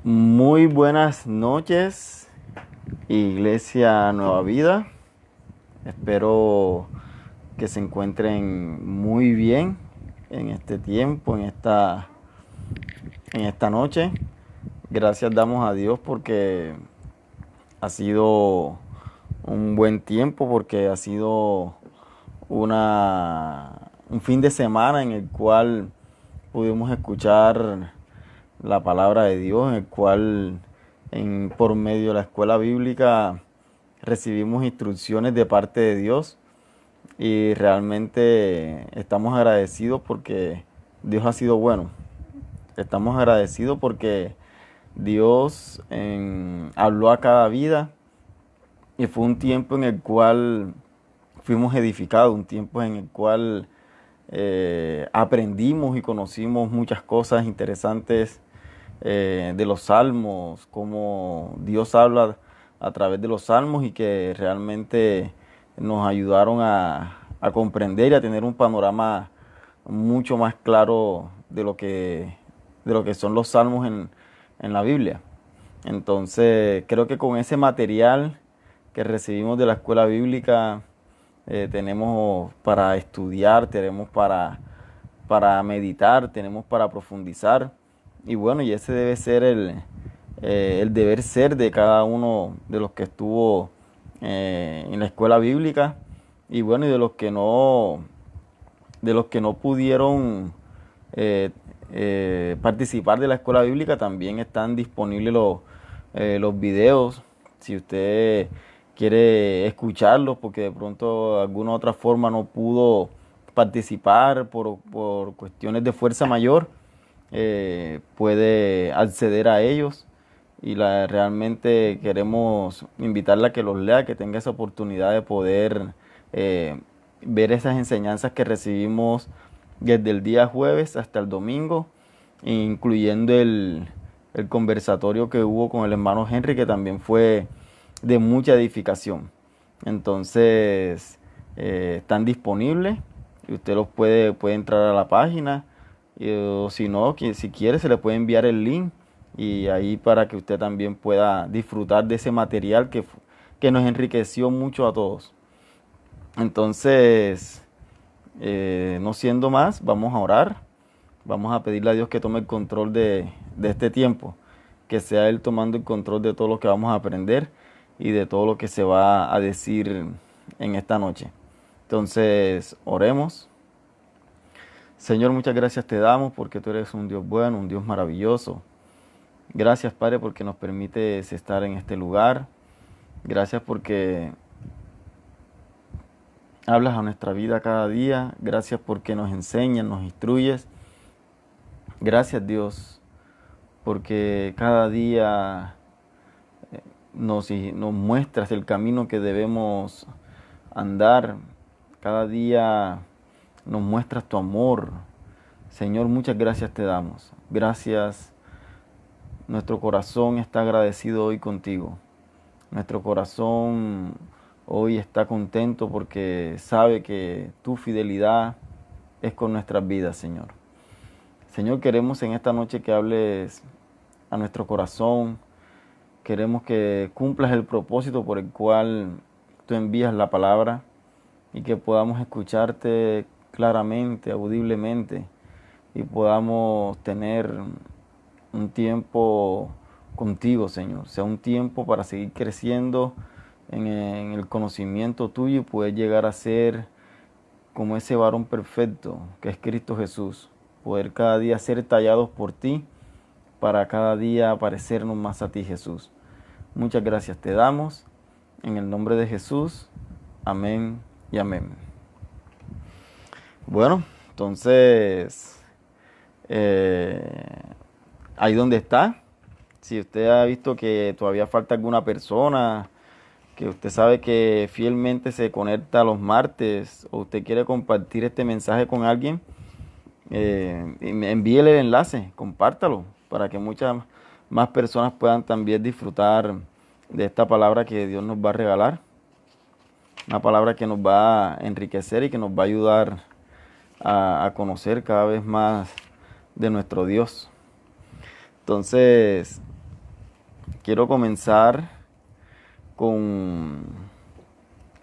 Muy buenas noches, Iglesia Nueva Vida. Espero que se encuentren muy bien en este tiempo, en esta noche. Gracias damos a Dios porque ha sido un buen tiempo, porque ha sido un fin de semana en el cual pudimos escuchar la palabra de Dios, en el cual por medio de la escuela bíblica recibimos instrucciones de parte de Dios y realmente estamos agradecidos porque Dios ha sido bueno. Estamos agradecidos porque Dios habló a cada vida y fue un tiempo en el cual fuimos edificados, un tiempo en el cual aprendimos y conocimos muchas cosas interesantes de los salmos, cómo Dios habla a través de los salmos y que realmente nos ayudaron a comprender y a tener un panorama mucho más claro de lo que son los salmos en la Biblia. Entonces, creo que con ese material que recibimos de la escuela bíblica, tenemos para estudiar, tenemos para meditar, tenemos para profundizar. Y bueno, y ese debe ser el deber ser de cada uno de los que estuvo en la escuela bíblica. Y bueno, y de los que no pudieron eh, participar de la escuela bíblica, también están disponibles los videos. Si usted quiere escucharlos porque de pronto de alguna otra forma no pudo participar por cuestiones de fuerza mayor, puede acceder a ellos y realmente queremos invitarla a que los lea, que tenga esa oportunidad de poder ver esas enseñanzas que recibimos desde el día jueves hasta el domingo, incluyendo el conversatorio que hubo con el hermano Henry, que también fue de mucha edificación. Entonces, están disponibles y usted los puede entrar a la página, o si no, si quiere, se le puede enviar el link y ahí para que usted también pueda disfrutar de ese material que nos enriqueció mucho a todos. Entonces, no siendo más, vamos a orar, vamos a pedirle a Dios que tome el control de este tiempo, que sea Él tomando el control de todo lo que vamos a aprender y de todo lo que se va a decir en esta noche. Entonces, oremos. Señor, muchas gracias te damos porque tú eres un Dios bueno, un Dios maravilloso. Gracias, Padre, porque nos permites estar en este lugar. Gracias porque hablas a nuestra vida cada día. Gracias porque nos enseñas, nos instruyes. Gracias, Dios, porque cada día nos muestras el camino que debemos andar. Cada día nos muestras tu amor. Señor, muchas gracias te damos. Gracias. Nuestro corazón está agradecido hoy contigo. Nuestro corazón hoy está contento porque sabe que tu fidelidad es con nuestras vidas, Señor. Señor, queremos en esta noche que hables a nuestro corazón. Queremos que cumplas el propósito por el cual tú envías la palabra y que podamos escucharte claramente, audiblemente, y podamos tener un tiempo contigo, Señor. Sea un tiempo para seguir creciendo en el conocimiento tuyo y poder llegar a ser como ese varón perfecto que es Cristo Jesús. Poder cada día ser tallados por ti para cada día parecernos más a ti, Jesús. Muchas gracias te damos. En el nombre de Jesús. Amén y amén. Bueno, entonces, ahí donde está. Si usted ha visto que todavía falta alguna persona, que usted sabe que fielmente se conecta los martes, o usted quiere compartir este mensaje con alguien, envíele el enlace, compártalo, para que muchas más personas puedan también disfrutar de esta palabra que Dios nos va a regalar. Una palabra que nos va a enriquecer y que nos va a ayudar a conocer cada vez más de nuestro Dios. Entonces, quiero comenzar con,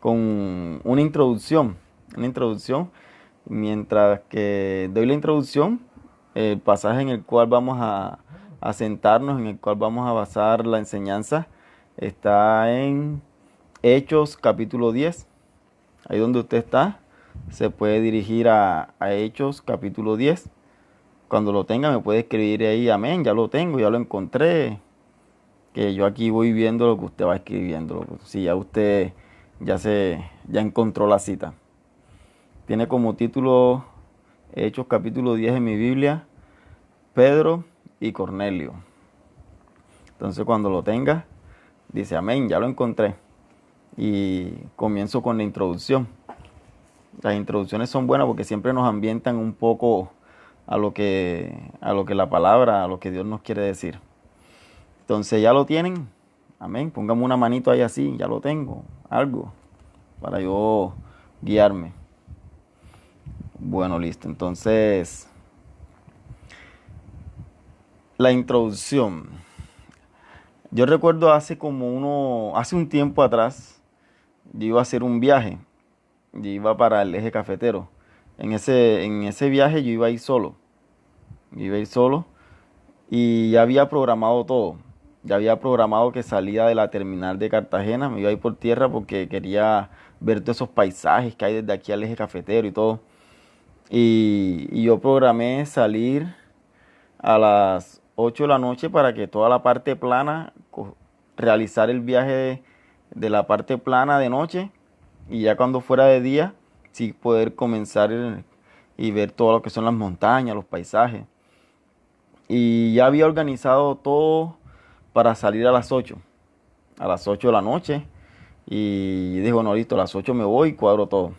con una introducción. Una introducción. Mientras que doy la introducción, el pasaje en el cual vamos a sentarnos, en el cual vamos a basar la enseñanza, está en Hechos capítulo 10. Ahí donde usted está, se puede dirigir a Hechos capítulo 10. Cuando lo tenga me puede escribir ahí, amén, ya lo tengo, ya lo encontré. Que yo aquí voy viendo lo que usted va escribiendo. Si ya usted ya encontró la cita. Tiene como título Hechos capítulo 10 en mi Biblia, Pedro y Cornelio. Entonces cuando lo tenga, dice amén, ya lo encontré. Y comienzo con la introducción. Las introducciones son buenas porque siempre nos ambientan un poco a lo que la palabra, a lo que Dios nos quiere decir. Entonces ya lo tienen, amén. Póngame una manito ahí así, ya lo tengo, algo, para yo guiarme. Bueno, listo. Entonces, la introducción. Yo recuerdo hace un tiempo atrás, yo iba a hacer un viaje. Yo iba para el eje cafetero. En ese viaje yo iba a ir solo. Yo iba a ir solo y ya había programado todo. Ya había programado que salía de la terminal de Cartagena, me iba a ir por tierra porque quería ver todos esos paisajes que hay desde aquí al eje cafetero y todo. Y yo programé salir a las 8 de la noche para que toda la parte plana, realizar el viaje de la parte plana de noche y ya cuando fuera de día, sí poder comenzar y ver todo lo que son las montañas, los paisajes. Y ya había organizado todo para salir a las 8 de la noche. Y dijo, no, listo, a las 8 me voy y cuadro todo.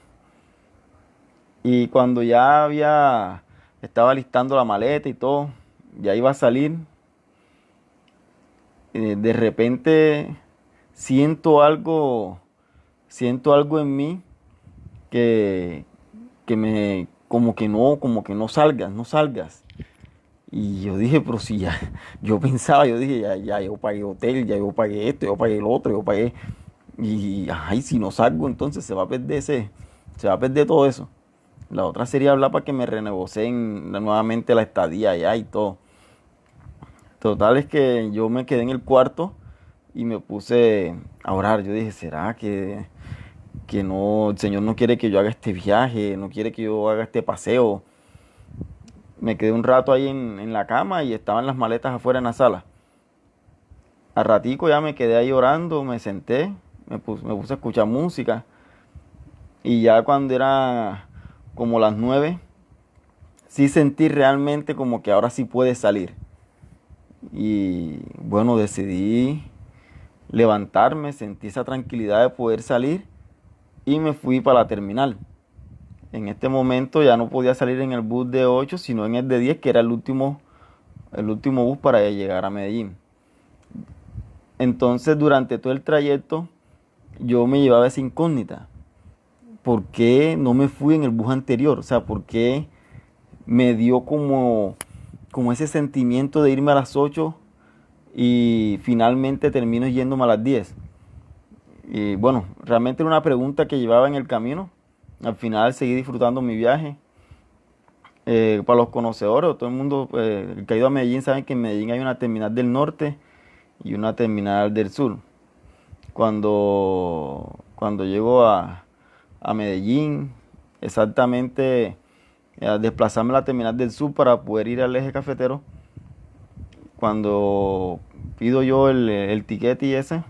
Y cuando estaba listando la maleta y todo, ya iba a salir, de repente siento algo, siento algo en mí que, como que no salgas, no salgas. Y yo dije, pero si ya, yo dije, ya yo pagué hotel, ya yo pagué esto, yo pagué el otro, yo pagué. Y, ay, si no salgo, entonces se va a perder todo eso. La otra sería hablar para que me renegocien nuevamente la estadía allá y todo. Total es que yo me quedé en el cuarto y me puse a orar. Yo dije, ¿será que no, el Señor no quiere que yo haga este viaje, no quiere que yo haga este paseo? Me quedé un rato ahí en la cama y estaban las maletas afuera en la sala. Al ratico ya me quedé ahí orando, me senté, me puse a escuchar música y ya cuando era como las 9, sí sentí realmente como que ahora sí puede salir. Y bueno, decidí levantarme, sentí esa tranquilidad de poder salir y me fui para la terminal. En este momento ya no podía salir en el bus de 8 sino en el de 10 que era el último bus para llegar a Medellín. Entonces, durante todo el trayecto, yo me llevaba esa incógnita. ¿Por qué no me fui en el bus anterior? O sea, ¿por qué me dio como ese sentimiento de irme a las 8 y finalmente termino yéndome a las 10? Y bueno, realmente era una pregunta que llevaba en el camino. Al final seguí disfrutando mi viaje. Para los conocedores, todo el mundo el que ha ido a Medellín saben que en Medellín hay una terminal del norte y una terminal del sur. Cuando llego a Medellín, exactamente a desplazarme a la terminal del sur para poder ir al eje cafetero, cuando pido yo el tiquete y ese,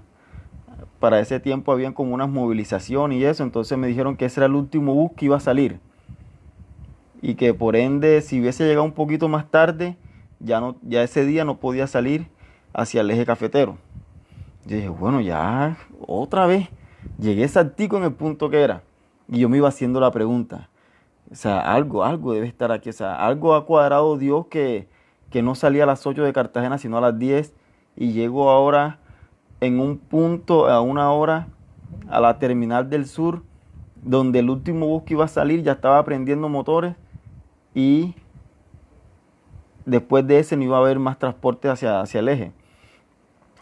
para ese tiempo habían como unas movilizaciones y eso, entonces me dijeron que ese era el último bus que iba a salir y que por ende si hubiese llegado un poquito más tarde, ya ese día no podía salir hacia el eje cafetero. Yo dije, bueno, ya otra vez llegué exactico en el punto que era y yo me iba haciendo la pregunta, o sea, algo debe estar aquí, o sea, algo ha cuadrado Dios que no salía a las 8 de Cartagena sino a las 10 y llego ahora en un punto, a una hora, a la terminal del sur, donde el último bus que iba a salir ya estaba prendiendo motores y después de ese no iba a haber más transporte hacia el eje.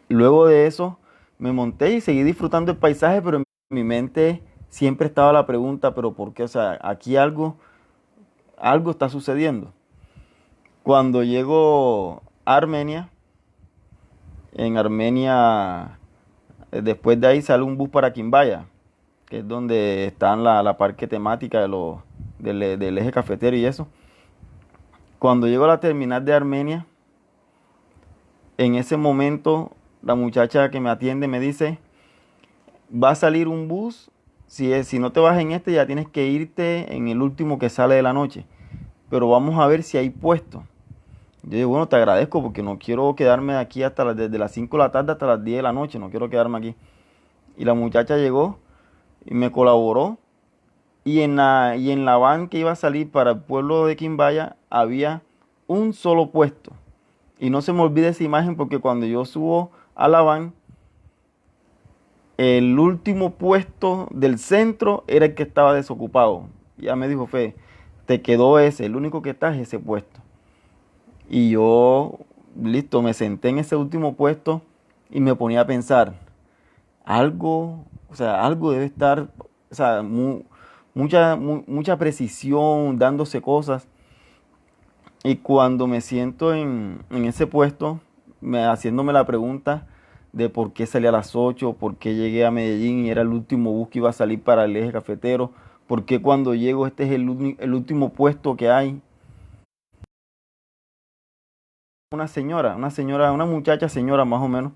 Luego de eso me monté y seguí disfrutando el paisaje, pero en mi mente siempre estaba la pregunta, pero ¿por qué? O sea, aquí algo está sucediendo. Cuando llego a Armenia, en Armenia, después de ahí sale un bus para Quimbaya, que es donde está la parque temática del eje cafetero y eso. Cuando llego a la terminal de Armenia, en ese momento la muchacha que me atiende me dice, va a salir un bus, si no te vas en este ya tienes que irte en el último que sale de la noche, pero vamos a ver si hay puesto. Yo digo, bueno, te agradezco porque no quiero quedarme aquí desde las 5 de la tarde hasta las 10 de la noche, no quiero quedarme aquí. Y la muchacha llegó y me colaboró y en la van que iba a salir para el pueblo de Quimbaya había un solo puesto. Y no se me olvide esa imagen porque cuando yo subo a la van, el último puesto del centro era el que estaba desocupado. Ya me dijo, Fe, te quedó ese, el único que está es ese puesto. Y yo, listo, me senté en ese último puesto y me ponía a pensar, algo debe estar, o sea, mucha precisión, dándose cosas. Y cuando me siento en ese puesto, haciéndome la pregunta de por qué salí a las 8, por qué llegué a Medellín y era el último bus que iba a salir para el eje cafetero, por qué cuando llego este es el último puesto que hay. Una muchacha señora más o menos.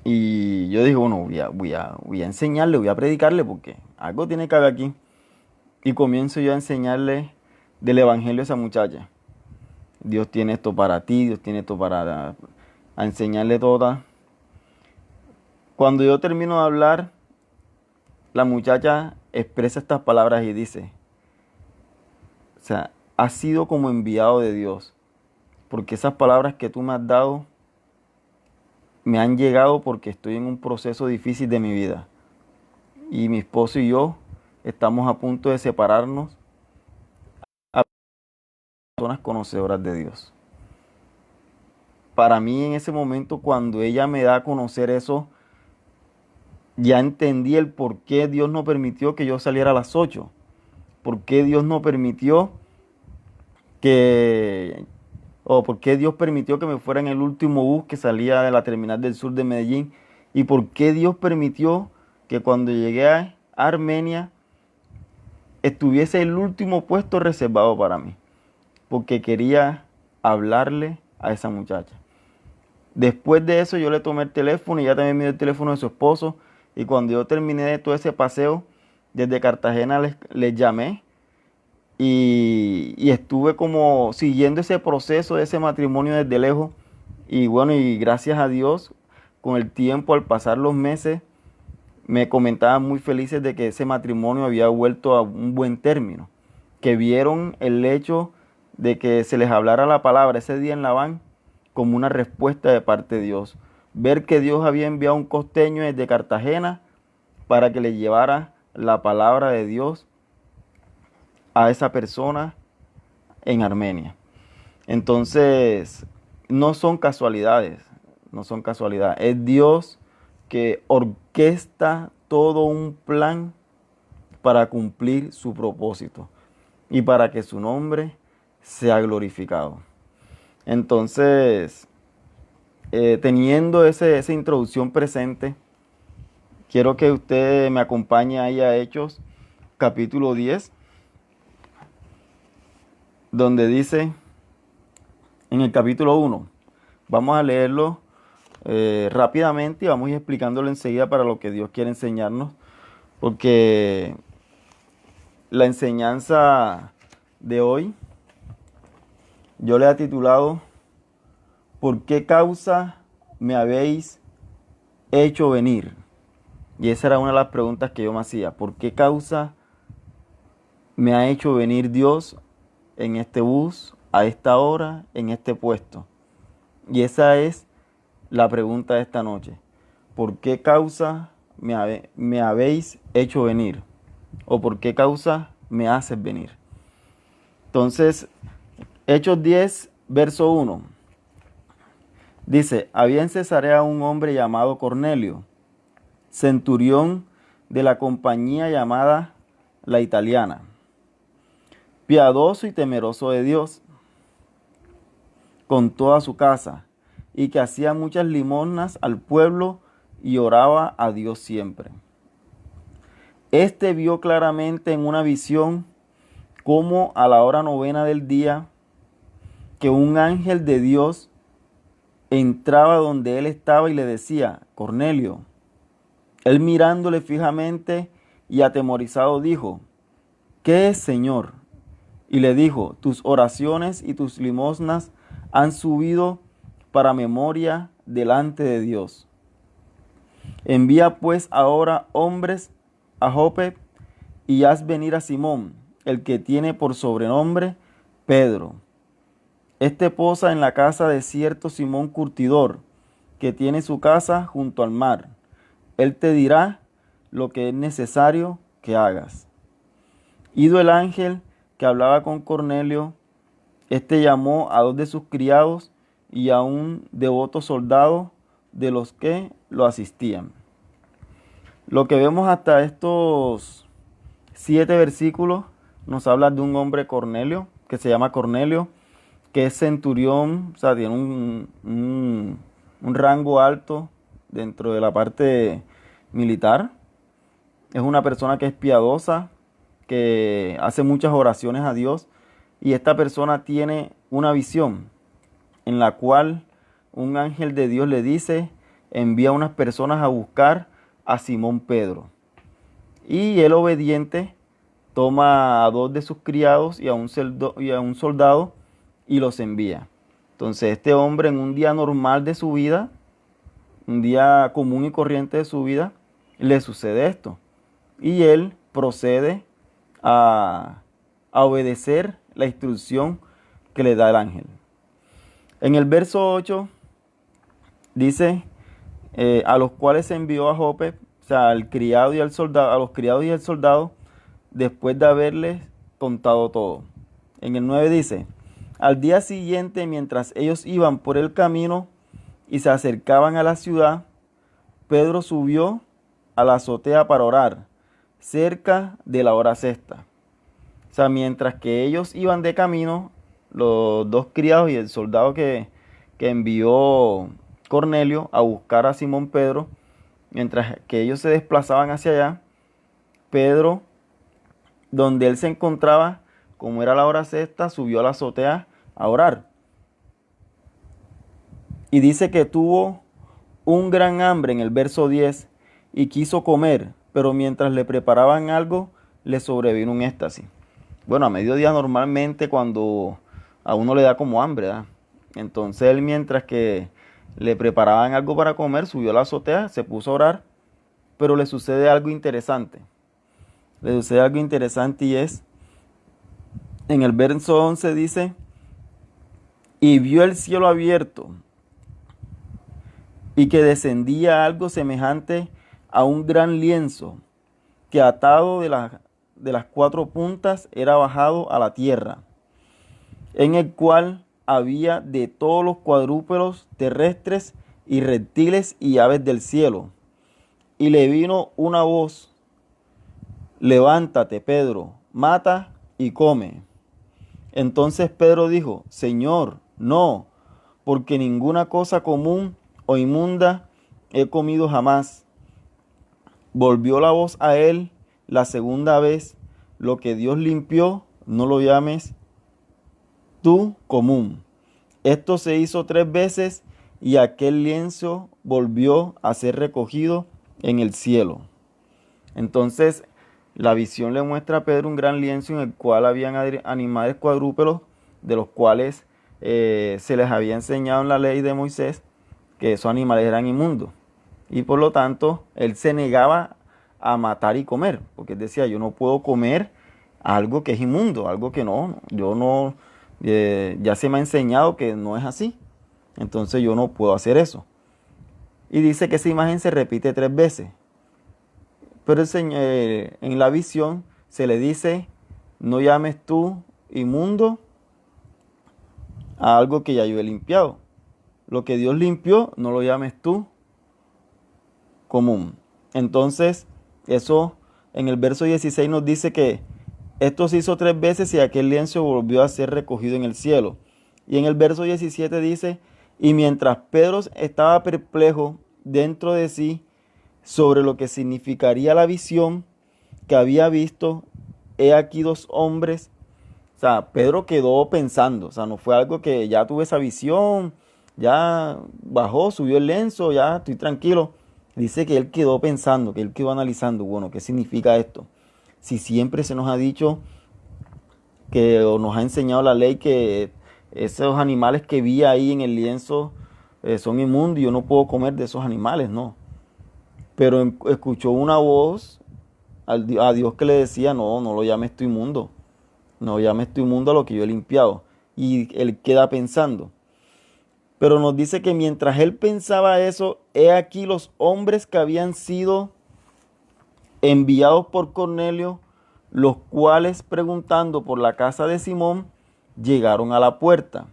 Y yo dije, bueno, voy a enseñarle, voy a predicarle porque algo tiene que haber aquí. Y comienzo yo a enseñarle del evangelio a esa muchacha. Dios tiene esto para ti, Dios tiene esto a enseñarle toda. Cuando yo termino de hablar, la muchacha expresa estas palabras y dice, o sea, has sido como enviado de Dios, porque esas palabras que tú me has dado me han llegado porque estoy en un proceso difícil de mi vida. Y mi esposo y yo estamos a punto de separarnos a personas conocedoras de Dios. Para mí en ese momento, cuando ella me da a conocer eso, ya entendí el por qué Dios no permitió que yo saliera a las 8. ¿Por qué Dios no permitió que, o por qué Dios permitió que me fuera en el último bus que salía de la terminal del sur de Medellín? ¿Y por qué Dios permitió que cuando llegué a Armenia estuviese el último puesto reservado para mí? Porque quería hablarle a esa muchacha. Después de eso yo le tomé el teléfono y ya también me dio el teléfono de su esposo. Y cuando yo terminé de todo ese paseo, desde Cartagena les llamé y estuve como siguiendo ese proceso de ese matrimonio desde lejos. Y bueno, y gracias a Dios, con el tiempo, al pasar los meses, me comentaban muy felices de que ese matrimonio había vuelto a un buen término. Que vieron el hecho de que se les hablara la palabra ese día en la van como una respuesta de parte de Dios. Ver que Dios había enviado un costeño desde Cartagena para que le llevara la palabra de Dios a esa persona en Armenia. Entonces, no son casualidades, no son casualidades. Es Dios que orquesta todo un plan para cumplir su propósito y para que su nombre sea glorificado. Entonces, teniendo esa introducción presente, quiero que usted me acompañe ahí a Hechos capítulo 10, donde dice, en el capítulo 1, vamos a leerlo rápidamente y vamos a ir explicándolo enseguida para lo que Dios quiere enseñarnos, porque la enseñanza de hoy yo le he titulado ¿por qué causa me habéis hecho venir? Y esa era una de las preguntas que yo me hacía. ¿Por qué causa me ha hecho venir Dios en este bus, a esta hora, en este puesto? Y esa es la pregunta de esta noche. ¿Por qué causa me habéis hecho venir? ¿O por qué causa me haces venir? Entonces, Hechos 10, verso 1. Dice, había en Cesarea un hombre llamado Cornelio, centurión de la compañía llamada La Italiana, piadoso y temeroso de Dios, con toda su casa, y que hacía muchas limosnas al pueblo y oraba a Dios siempre. Este vio claramente en una visión cómo a la hora novena del día que un ángel de Dios entraba donde él estaba y le decía, Cornelio. Él mirándole fijamente y atemorizado dijo, ¿qué es, Señor? Y le dijo, tus oraciones y tus limosnas han subido para memoria delante de Dios. Envía pues ahora hombres a Jope y haz venir a Simón, el que tiene por sobrenombre Pedro. Este posa en la casa de cierto Simón Curtidor, que tiene su casa junto al mar. Él te dirá lo que es necesario que hagas. Ido el ángel que hablaba con Cornelio, este llamó a dos de sus criados y a un devoto soldado de los que lo asistían. Lo que vemos hasta estos 7 versículos nos habla de un hombre Cornelio, que se llama Cornelio, que es centurión, o sea, tiene un rango alto dentro de la parte militar. Es una persona que es piadosa, que hace muchas oraciones a Dios, y esta persona tiene una visión en la cual un ángel de Dios le dice, envía unas personas a buscar a Simón Pedro. Y el obediente toma a dos de sus criados y a un soldado y los envía. Entonces este hombre en un día normal de su vida, un día común y corriente de su vida, le sucede esto. Y él procede a obedecer la instrucción que le da el ángel. En el verso 8 dice, a los cuales se envió a Jope, o sea, al criado y al soldado, a los criados y al soldado, después de haberles contado todo. En el 9 dice, al día siguiente, mientras ellos iban por el camino y se acercaban a la ciudad, Pedro subió a la azotea para orar, cerca de la hora sexta. O sea, mientras que ellos iban de camino, los dos criados y el soldado que envió Cornelio a buscar a Simón Pedro, mientras que ellos se desplazaban hacia allá, Pedro, donde él se encontraba, como era la hora sexta, subió a la azotea a orar. Y dice que tuvo un gran hambre en el verso 10 y quiso comer, pero mientras le preparaban algo, le sobrevino un éxtasis. Bueno, a mediodía normalmente cuando a uno le da como hambre, ¿verdad? Entonces él, mientras que le preparaban algo para comer, subió a la azotea, se puso a orar, pero le sucede algo interesante. Le sucede algo interesante y es, en el verso 11 dice, y vio el cielo abierto y que descendía algo semejante a un gran lienzo que atado de las 4 puntas era bajado a la tierra, en el cual había de todos los cuadrúpedos terrestres y reptiles y aves del cielo. Y le vino una voz, levántate, Pedro, mata y come. Entonces Pedro dijo, Señor, no, porque ninguna cosa común o inmunda he comido jamás. Volvió la voz a él la segunda vez, lo que Dios limpió, no lo llames tú común. Esto se hizo 3 veces y aquel lienzo volvió a ser recogido en el cielo. Entonces, la visión le muestra a Pedro un gran lienzo en el cual habían animales cuadrúpedos, de los cuales se les había enseñado en la ley de Moisés que esos animales eran inmundos. Y por lo tanto, él se negaba a matar y comer, porque él decía, yo no puedo comer algo que es inmundo, algo que yo no, ya se me ha enseñado que no es así. Entonces yo no puedo hacer eso. Y dice que esa imagen se repite 3 veces. Pero en la visión se le dice, no llames tú inmundo a algo que ya yo he limpiado. Lo que Dios limpió, no lo llames tú común. Entonces, eso en el verso 16 nos dice que esto se hizo 3 veces y aquel lienzo volvió a ser recogido en el cielo. Y en el verso 17 dice, y mientras Pedro estaba perplejo dentro de sí sobre lo que significaría la visión que había visto, he aquí 2 hombres. O sea, Pedro quedó pensando, o sea, no fue algo que ya tuve esa visión, ya bajó, subió el lienzo, ya estoy tranquilo. Dice que él quedó pensando, que él quedó analizando, bueno, ¿qué significa esto? Si siempre se nos ha dicho que o nos ha enseñado la ley que esos animales que vi ahí en el lienzo son inmundos y yo no puedo comer de esos animales, no. Pero escuchó una voz a Dios que le decía, no, no lo llames tú inmundo, no llames tú inmundo a lo que yo he limpiado. Y él queda pensando. Pero nos dice que mientras él pensaba eso, he aquí los hombres que habían sido enviados por Cornelio, los cuales preguntando por la casa de Simón, llegaron a la puerta.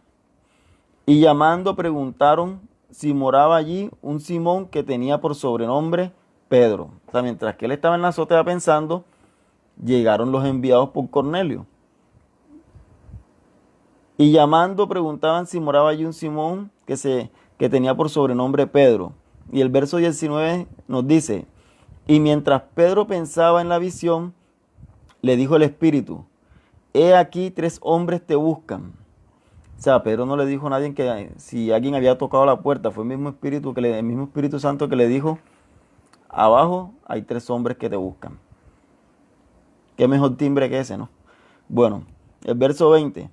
Y llamando preguntaron si moraba allí un Simón que tenía por sobrenombre Pedro. O sea, mientras que él estaba en la azotea pensando, llegaron los enviados por Cornelio. Y llamando preguntaban si moraba allí un Simón que tenía por sobrenombre Pedro. Y el verso 19 nos dice, y mientras Pedro pensaba en la visión, le dijo el Espíritu, he aquí 3 hombres te buscan. O sea, Pedro no le dijo a nadie que si alguien había tocado la puerta, fue el mismo Espíritu el mismo Espíritu Santo que le dijo, abajo hay 3 hombres que te buscan. Qué mejor timbre que ese, ¿no? Bueno, el verso 20,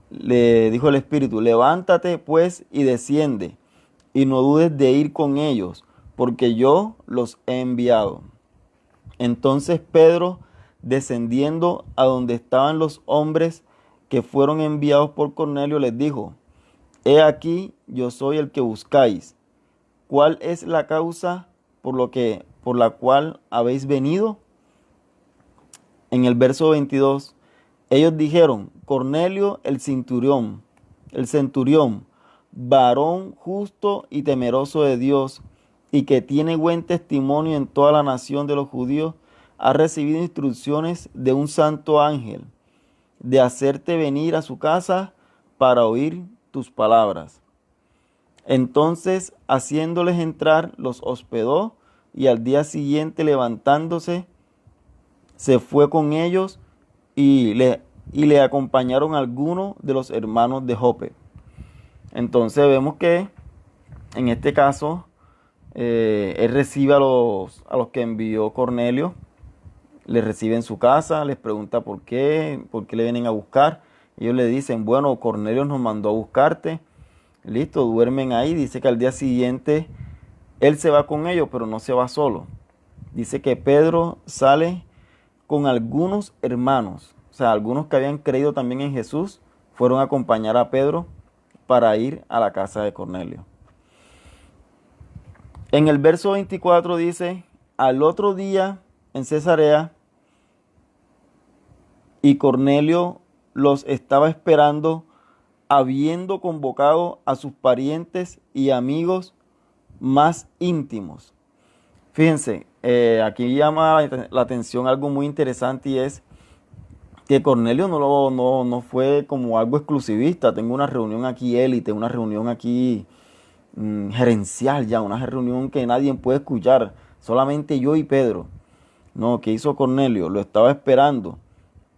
le dijo el Espíritu, levántate pues y desciende, y no dudes de ir con ellos, porque yo los he enviado. Entonces Pedro, descendiendo a donde estaban los hombres que fueron enviados por Cornelio, les dijo, he aquí yo soy el que buscáis. ¿Cuál es la causa por la cual habéis venido? En el verso 22, ellos dijeron, Cornelio el centurión, varón justo y temeroso de Dios, y que tiene buen testimonio en toda la nación de los judíos, ha recibido instrucciones de un santo ángel de hacerte venir a su casa para oír tus palabras. Entonces, haciéndoles entrar, los hospedó y al día siguiente levantándose, se fue con ellos y le acompañaron algunos de los hermanos de Jope. Entonces vemos que en este caso él recibe a los que envió Cornelio, les recibe en su casa, les pregunta por qué le vienen a buscar. Ellos le dicen, bueno, Cornelio nos mandó a buscarte. Listo, duermen ahí. Dice que al día siguiente él se va con ellos, pero no se va solo. Dice que Pedro sale con algunos hermanos, o sea, algunos que habían creído también en Jesús, fueron a acompañar a Pedro para ir a la casa de Cornelio. En el verso 24 dice, al otro día en Cesarea, y Cornelio los estaba esperando, habiendo convocado a sus parientes y amigos más íntimos. Fíjense, aquí llama la atención algo muy interesante y es que Cornelio no fue como algo exclusivista. Tengo una reunión aquí élite, una reunión aquí gerencial ya, una reunión que nadie puede escuchar, solamente yo y Pedro. No, ¿qué hizo Cornelio? Lo estaba esperando,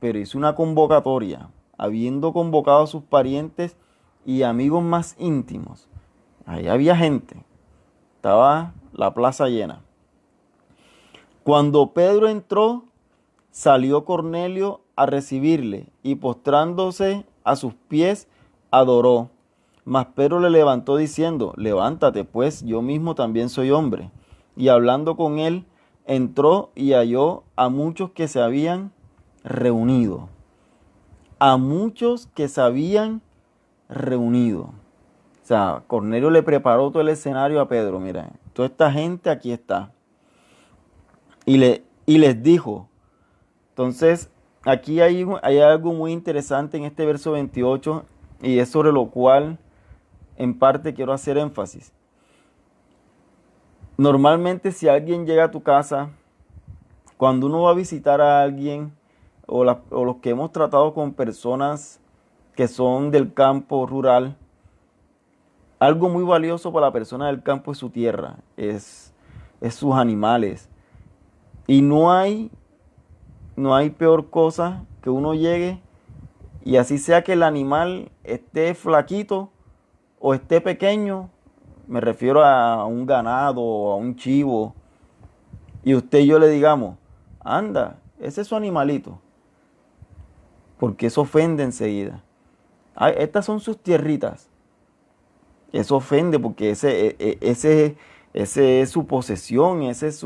pero hizo una convocatoria, habiendo convocado a sus parientes y amigos más íntimos. Ahí había gente, estaba la plaza llena. Cuando Pedro entró, salió Cornelio a recibirle y postrándose a sus pies, adoró. Mas Pedro le levantó diciendo, levántate pues, yo mismo también soy hombre. Y hablando con él, entró y halló a muchos que se habían reunido. A muchos que se habían reunido. O sea, Cornelio le preparó todo el escenario a Pedro. Mira, toda esta gente aquí está. Y les dijo. Entonces, aquí hay algo muy interesante en este verso 28 y es sobre lo cual en parte quiero hacer énfasis. Normalmente si alguien llega a tu casa, cuando uno va a visitar a alguien o los que hemos tratado con personas que son del campo rural, algo muy valioso para la persona del campo es su tierra, es sus animales. Y no hay peor cosa que uno llegue y así sea que el animal esté flaquito o esté pequeño, me refiero a un ganado o a un chivo, y usted y yo le digamos, anda, ese es su animalito, porque eso ofende enseguida. "Ay, estas son sus tierritas". Eso ofende porque ese es su posesión, ese es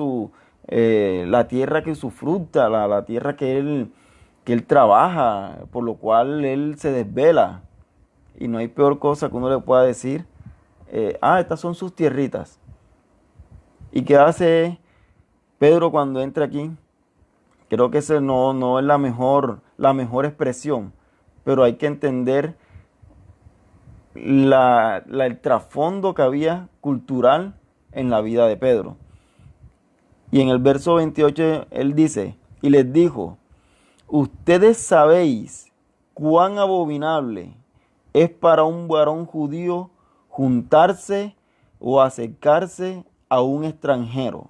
la tierra que su fruta, la tierra que él trabaja, por lo cual él se desvela. Y no hay peor cosa que uno le pueda decir, estas son sus tierritas. ¿Y qué hace Pedro cuando entra aquí? Creo que ese no es la mejor expresión, pero hay que entender el trasfondo que había cultural en la vida de Pedro. Y en el verso 28 él dice, y les dijo, ustedes sabéis cuán abominable es para un varón judío juntarse o acercarse a un extranjero.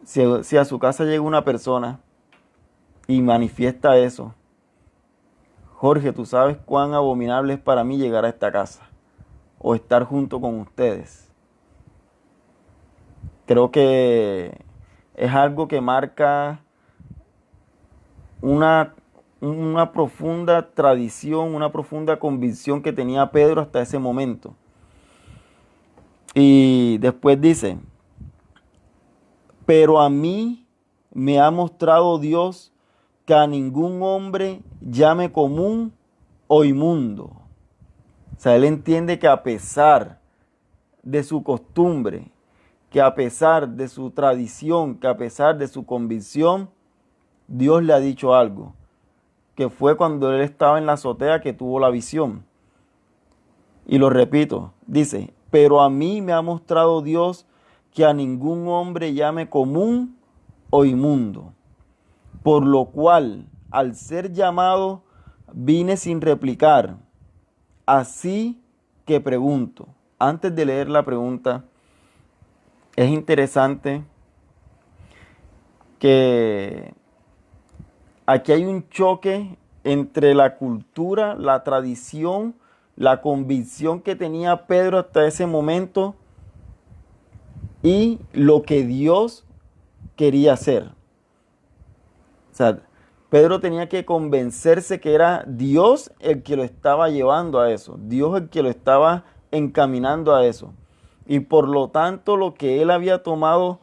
Si a su casa llega una persona y manifiesta eso, Jorge, tú sabes cuán abominable es para mí llegar a esta casa o estar junto con ustedes. Creo que es algo que marca una, una profunda tradición, una profunda convicción que tenía Pedro hasta ese momento. Y después dice, pero a mí me ha mostrado Dios que a ningún hombre llame común o inmundo. O sea, él entiende que a pesar de su costumbre, que a pesar de su tradición, que a pesar de su convicción, Dios le ha dicho algo, que fue cuando él estaba en la azotea que tuvo la visión. Y lo repito, dice, pero a mí me ha mostrado Dios que a ningún hombre llame común o inmundo, por lo cual, al ser llamado, vine sin replicar. Así que pregunto, antes de leer la pregunta, es interesante que aquí hay un choque entre la cultura, la tradición, la convicción que tenía Pedro hasta ese momento y lo que Dios quería hacer. O sea, Pedro tenía que convencerse que era Dios el que lo estaba llevando a eso, Dios el que lo estaba encaminando a eso. Y por lo tanto, lo que él había tomado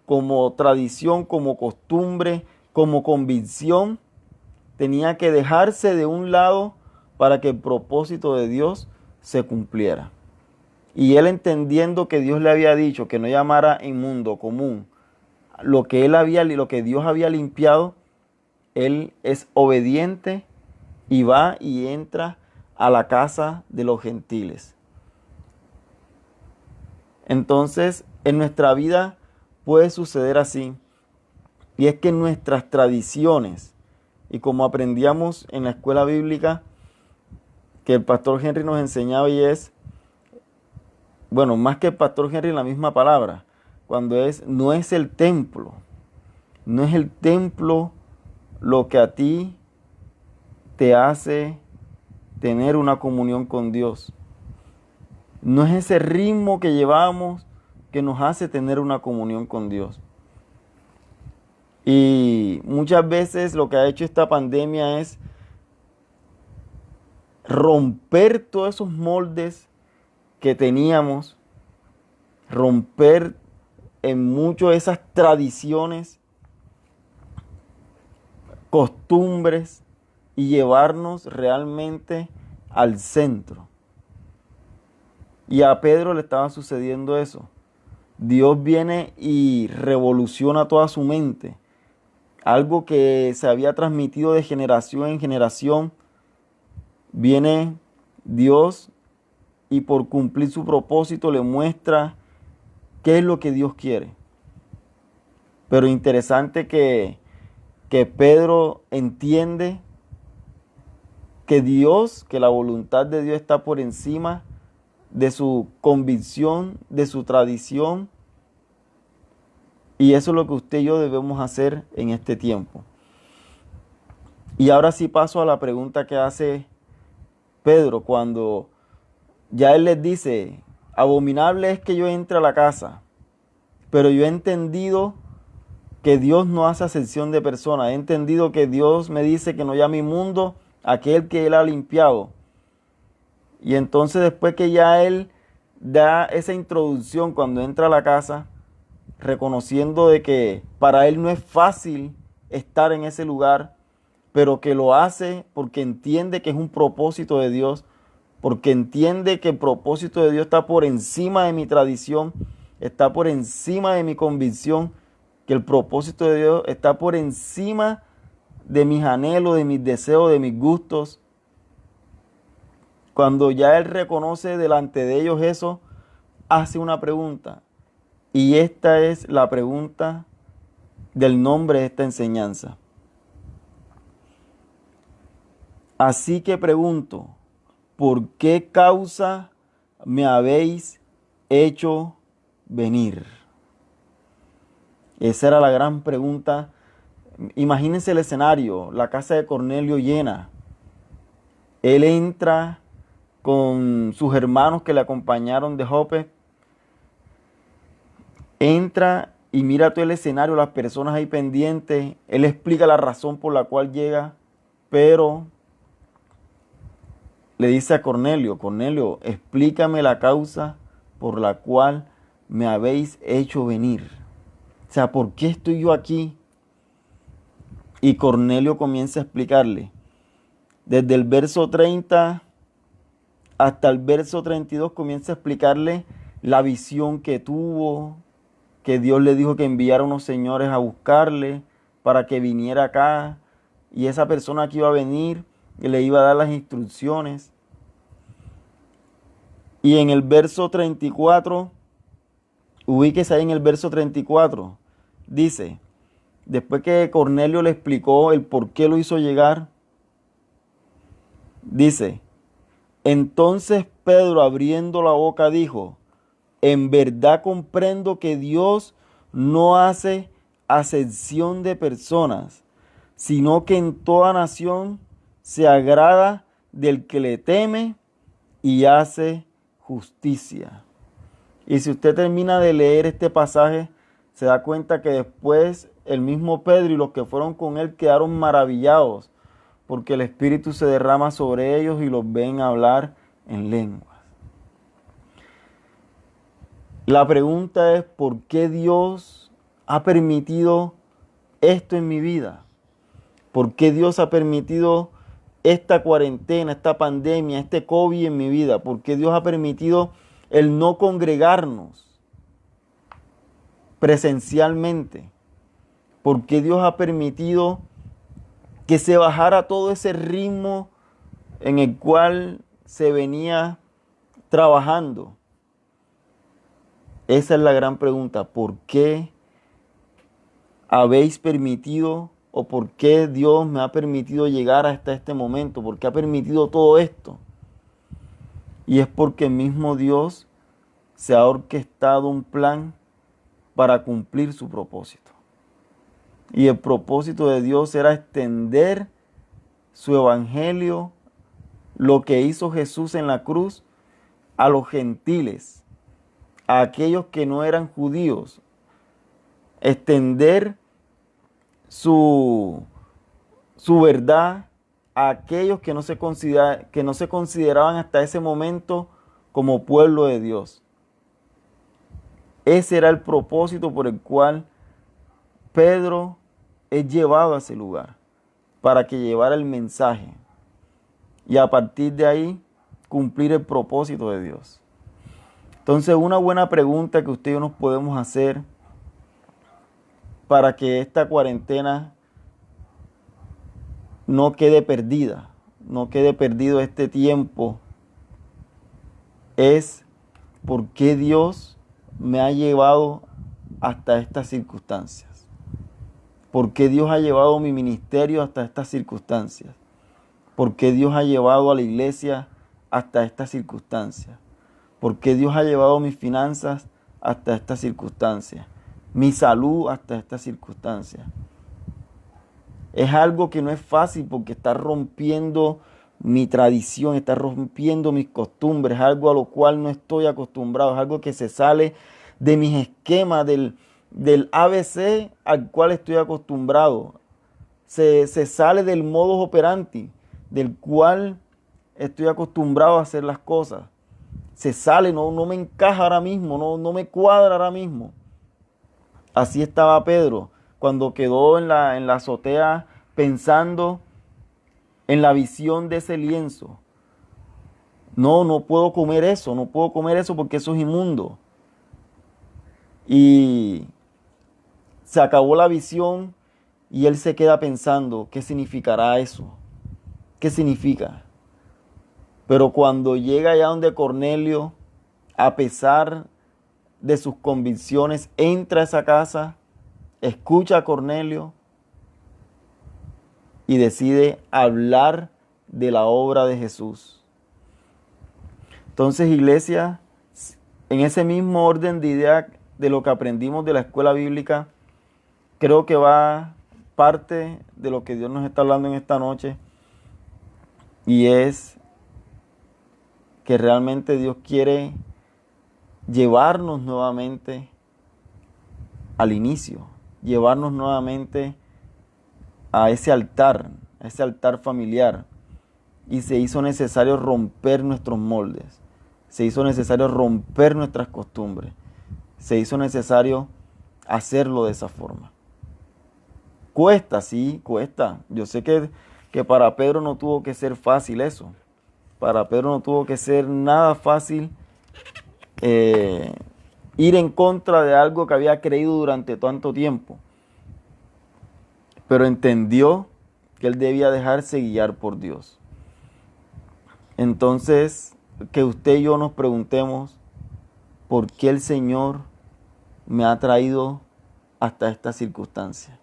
como tradición, como costumbre, como convicción, tenía que dejarse de un lado para que el propósito de Dios se cumpliera. Y él, entendiendo que Dios le había dicho que no llamara inmundo, común, lo que Dios había limpiado, él es obediente y va y entra a la casa de los gentiles. Entonces, en nuestra vida puede suceder así. Y es que nuestras tradiciones, y como aprendíamos en la escuela bíblica, que el pastor Henry nos enseñaba, y es, bueno, más que el pastor Henry, la misma palabra, no es el templo, no es el templo lo que a ti te hace tener una comunión con Dios. No es ese ritmo que llevamos que nos hace tener una comunión con Dios. Y muchas veces lo que ha hecho esta pandemia es romper todos esos moldes que teníamos, romper en mucho esas tradiciones, costumbres y llevarnos realmente al centro. Y a Pedro le estaba sucediendo eso. Dios viene y revoluciona toda su mente. Algo que se había transmitido de generación en generación, viene Dios y por cumplir su propósito le muestra qué es lo que Dios quiere. Pero interesante que Pedro entiende que Dios, que la voluntad de Dios está por encima de su convicción, de su tradición. Y eso es lo que usted y yo debemos hacer en este tiempo. Y ahora sí paso a la pregunta que hace Pedro cuando ya él les dice, abominable es que yo entre a la casa, pero yo he entendido que Dios no hace acepción de personas. He entendido que Dios me dice que no llame inmundo a aquel que Él ha limpiado. Y entonces después que ya Él da esa introducción cuando entra a la casa, reconociendo de que para Él no es fácil estar en ese lugar, pero que lo hace porque entiende que es un propósito de Dios, porque entiende que el propósito de Dios está por encima de mi tradición, está por encima de mi convicción, que el propósito de Dios está por encima de mis anhelos, de mis deseos, de mis gustos. Cuando ya Él reconoce delante de ellos eso, hace una pregunta. Y esta es la pregunta del nombre de esta enseñanza. Así que pregunto, ¿por qué causa me habéis hecho venir? Esa era la gran pregunta. Imagínense el escenario, la casa de Cornelio llena. Él entra con sus hermanos que le acompañaron de Jope. Entra y mira todo el escenario, las personas ahí pendientes. Él explica la razón por la cual llega, pero le dice a Cornelio, Cornelio, explícame la causa por la cual me habéis hecho venir. O sea, ¿por qué estoy yo aquí? Y Cornelio comienza a explicarle. Desde el verso 30 hasta el verso 32 comienza a explicarle la visión que tuvo, que Dios le dijo que enviara unos señores a buscarle para que viniera acá. Y esa persona que iba a venir le iba a dar las instrucciones. Y en el verso 34, ubíquese ahí en el verso 34, dice, después que Cornelio le explicó el por qué lo hizo llegar, dice, entonces Pedro abriendo la boca dijo, en verdad comprendo que Dios no hace acepción de personas, sino que en toda nación se agrada del que le teme y hace justicia. Y si usted termina de leer este pasaje, se da cuenta que después el mismo Pedro y los que fueron con él quedaron maravillados, porque el Espíritu se derrama sobre ellos y los ven hablar en lenguas. La pregunta es, ¿por qué Dios ha permitido esto en mi vida? ¿Por qué Dios ha permitido esta cuarentena, esta pandemia, este COVID en mi vida? ¿Por qué Dios ha permitido el no congregarnos presencialmente? ¿Por qué Dios ha permitido que se bajara todo ese ritmo en el cual se venía trabajando? Esa es la gran pregunta. ¿Por qué habéis permitido o por qué Dios me ha permitido llegar hasta este momento? ¿Por qué ha permitido todo esto? Y es porque el mismo Dios se ha orquestado un plan para cumplir su propósito. Y el propósito de Dios era extender su evangelio, lo que hizo Jesús en la cruz, a los gentiles, a aquellos que no eran judíos. Extender su verdad a aquellos que no se consideraban hasta ese momento como pueblo de Dios. Ese era el propósito por el cual Pedro es llevado a ese lugar, para que llevara el mensaje y a partir de ahí cumplir el propósito de Dios. Entonces, una buena pregunta que usted y yo nos podemos hacer para que esta cuarentena no quede perdida, no quede perdido este tiempo, es por qué Dios me ha llevado hasta estas circunstancias. ¿Por qué Dios ha llevado mi ministerio hasta estas circunstancias? ¿Por qué Dios ha llevado a la iglesia hasta estas circunstancias? ¿Por qué Dios ha llevado mis finanzas hasta estas circunstancias? Mi salud hasta estas circunstancias. Es algo que no es fácil porque está rompiendo mi tradición, está rompiendo mis costumbres, algo a lo cual no estoy acostumbrado, es algo que se sale de mis esquemas, del ABC al cual estoy acostumbrado. Se sale del modus operandi del cual estoy acostumbrado a hacer las cosas. Se sale, no me encaja ahora mismo, no me cuadra ahora mismo. Así estaba Pedro cuando quedó en la azotea pensando en la visión de ese lienzo. No puedo comer eso, no puedo comer eso porque eso es inmundo. Y se acabó la visión y él se queda pensando, ¿qué significará eso? ¿Qué significa? Pero cuando llega allá donde Cornelio, a pesar de sus convicciones, entra a esa casa, escucha a Cornelio y decide hablar de la obra de Jesús. Entonces, iglesia, en ese mismo orden de idea de lo que aprendimos de la escuela bíblica, creo que va parte de lo que Dios nos está hablando en esta noche, y es que realmente Dios quiere llevarnos nuevamente al inicio, llevarnos nuevamente a ese altar familiar. Y se hizo necesario romper nuestros moldes, se hizo necesario romper nuestras costumbres, se hizo necesario hacerlo de esa forma. Cuesta, sí, cuesta. Yo sé que para Pedro no tuvo que ser fácil eso. Para Pedro no tuvo que ser nada fácil ir en contra de algo que había creído durante tanto tiempo. Pero entendió que él debía dejarse guiar por Dios. Entonces, que usted y yo nos preguntemos, ¿por qué el Señor me ha traído hasta esta circunstancia?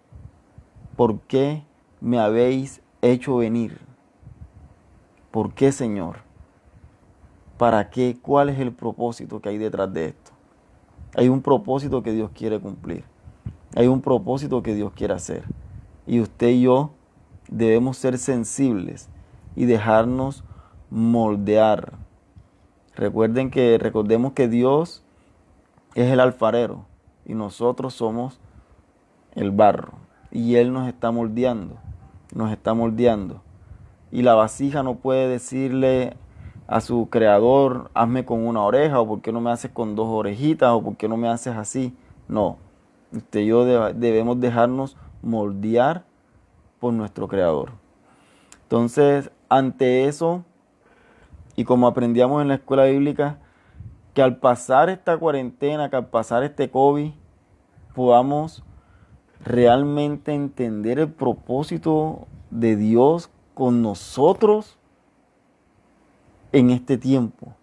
¿Por qué me habéis hecho venir? ¿Por qué, Señor? ¿Para qué? ¿Cuál es el propósito que hay detrás de esto? Hay un propósito que Dios quiere cumplir. Hay un propósito que Dios quiere hacer. Y usted y yo debemos ser sensibles y dejarnos moldear. Recordemos que Dios es el alfarero y nosotros somos el barro. Y Él nos está moldeando, nos está moldeando. Y la vasija no puede decirle a su creador, hazme con una oreja, o por qué no me haces con dos orejitas, o por qué no me haces así. No, usted y yo debemos dejarnos moldear por nuestro creador. Entonces, ante eso, y como aprendíamos en la escuela bíblica, que al pasar esta cuarentena, que al pasar este COVID, podamos realmente entender el propósito de Dios con nosotros en este tiempo.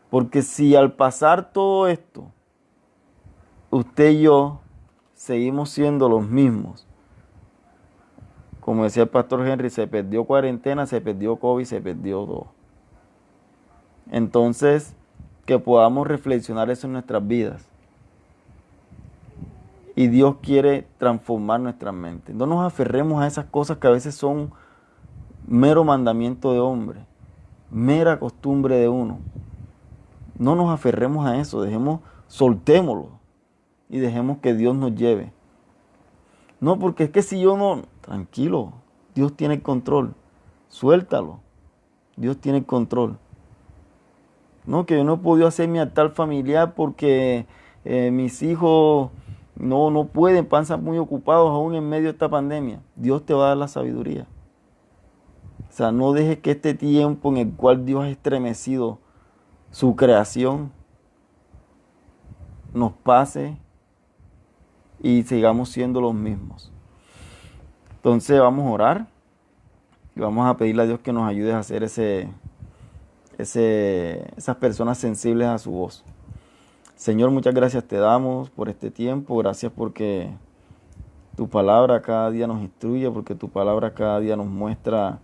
Porque si al pasar todo esto, usted y yo seguimos siendo los mismos, como decía el pastor Henry, se perdió cuarentena, se perdió COVID, se perdió todo. Entonces, que podamos reflexionar eso en nuestras vidas. Y Dios quiere transformar nuestra mente. No nos aferremos a esas cosas que a veces son mero mandamiento de hombre, mera costumbre de uno. No nos aferremos a eso, soltémoslo y dejemos que Dios nos lleve. No, porque es que si yo no, tranquilo, Dios tiene el control, suéltalo, Dios tiene el control. No, que yo no he podido hacer mi altar familiar porque mis hijos no pueden, pasan muy ocupados aún en medio de esta pandemia. Dios te va a dar la sabiduría. O sea, no dejes que este tiempo en el cual Dios ha estremecido su creación nos pase y sigamos siendo los mismos. Entonces vamos a orar y vamos a pedirle a Dios que nos ayude a hacer esas personas sensibles a su voz. Señor, muchas gracias te damos por este tiempo. Gracias porque tu palabra cada día nos instruye, porque tu palabra cada día nos muestra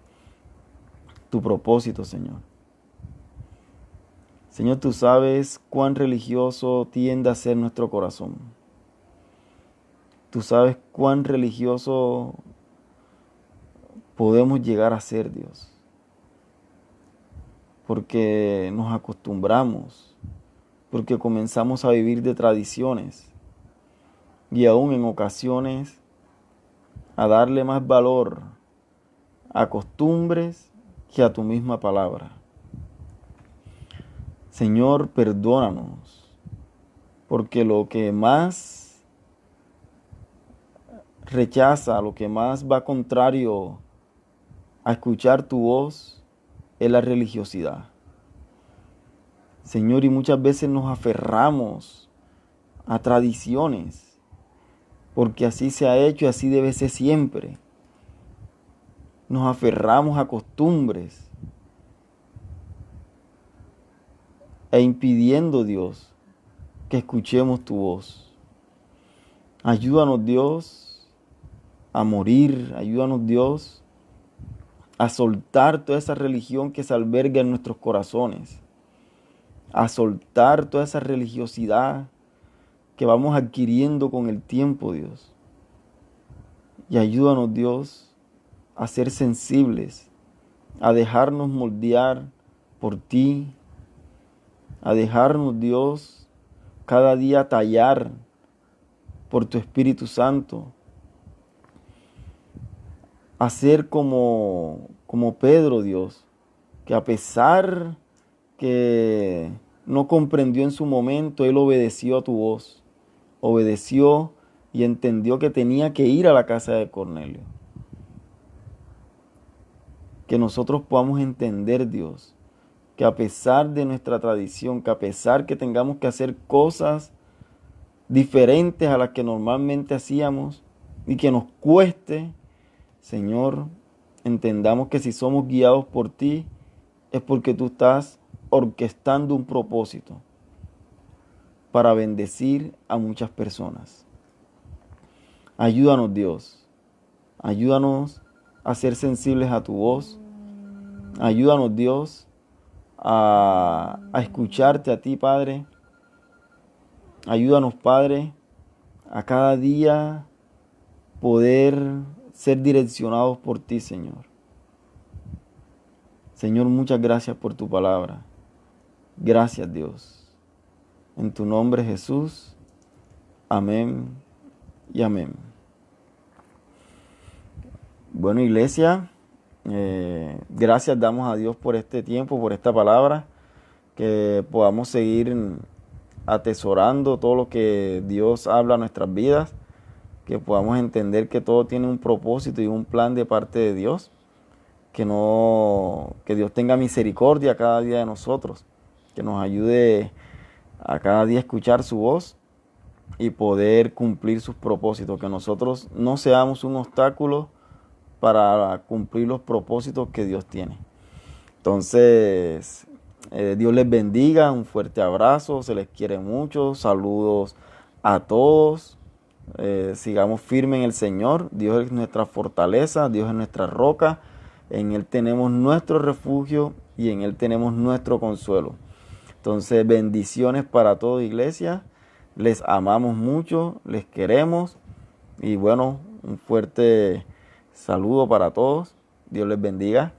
tu propósito, Señor. Señor, tú sabes cuán religioso tiende a ser nuestro corazón. Tú sabes cuán religioso podemos llegar a ser, Dios. Porque nos acostumbramos, porque comenzamos a vivir de tradiciones y aún en ocasiones a darle más valor a costumbres que a tu misma palabra. Señor, perdónanos, porque lo que más rechaza, lo que más va contrario a escuchar tu voz es la religiosidad. Señor, y muchas veces nos aferramos a tradiciones, porque así se ha hecho y así debe ser siempre. Nos aferramos a costumbres e impidiendo, Dios, que escuchemos tu voz. Ayúdanos, Dios, a morir. Ayúdanos, Dios, a soltar toda esa religión que se alberga en nuestros corazones. A soltar toda esa religiosidad que vamos adquiriendo con el tiempo, Dios. Y ayúdanos, Dios, a ser sensibles, a dejarnos moldear por ti, a dejarnos, Dios, cada día tallar por tu Espíritu Santo, a ser como Pedro, Dios, que a pesar que no comprendió en su momento, él obedeció a tu voz, obedeció y entendió que tenía que ir a la casa de Cornelio. Que nosotros podamos entender, Dios, que a pesar de nuestra tradición, que a pesar que tengamos que hacer cosas diferentes a las que normalmente hacíamos y que nos cueste, Señor, entendamos que si somos guiados por ti es porque tú estás orquestando un propósito para bendecir a muchas personas. Ayúdanos, Dios. Ayúdanos a ser sensibles a tu voz. Ayúdanos, Dios, a escucharte a ti, Padre. Ayúdanos, Padre, a cada día poder ser direccionados por ti, Señor. Señor, muchas gracias por tu palabra. Gracias, Dios. En tu nombre, Jesús. Amén y amén. Bueno, iglesia, gracias damos a Dios por este tiempo, por esta palabra, que podamos seguir atesorando todo lo que Dios habla a nuestras vidas, que podamos entender que todo tiene un propósito y un plan de parte de Dios, que Dios tenga misericordia cada día de nosotros, que nos ayude a cada día escuchar su voz y poder cumplir sus propósitos, que nosotros no seamos un obstáculo para cumplir los propósitos que Dios tiene. Entonces, Dios les bendiga, un fuerte abrazo, se les quiere mucho, saludos a todos, sigamos firmes en el Señor, Dios es nuestra fortaleza, Dios es nuestra roca, en Él tenemos nuestro refugio y en Él tenemos nuestro consuelo. Entonces, bendiciones para toda iglesia, les amamos mucho, les queremos y bueno, un fuerte saludo para todos, Dios les bendiga.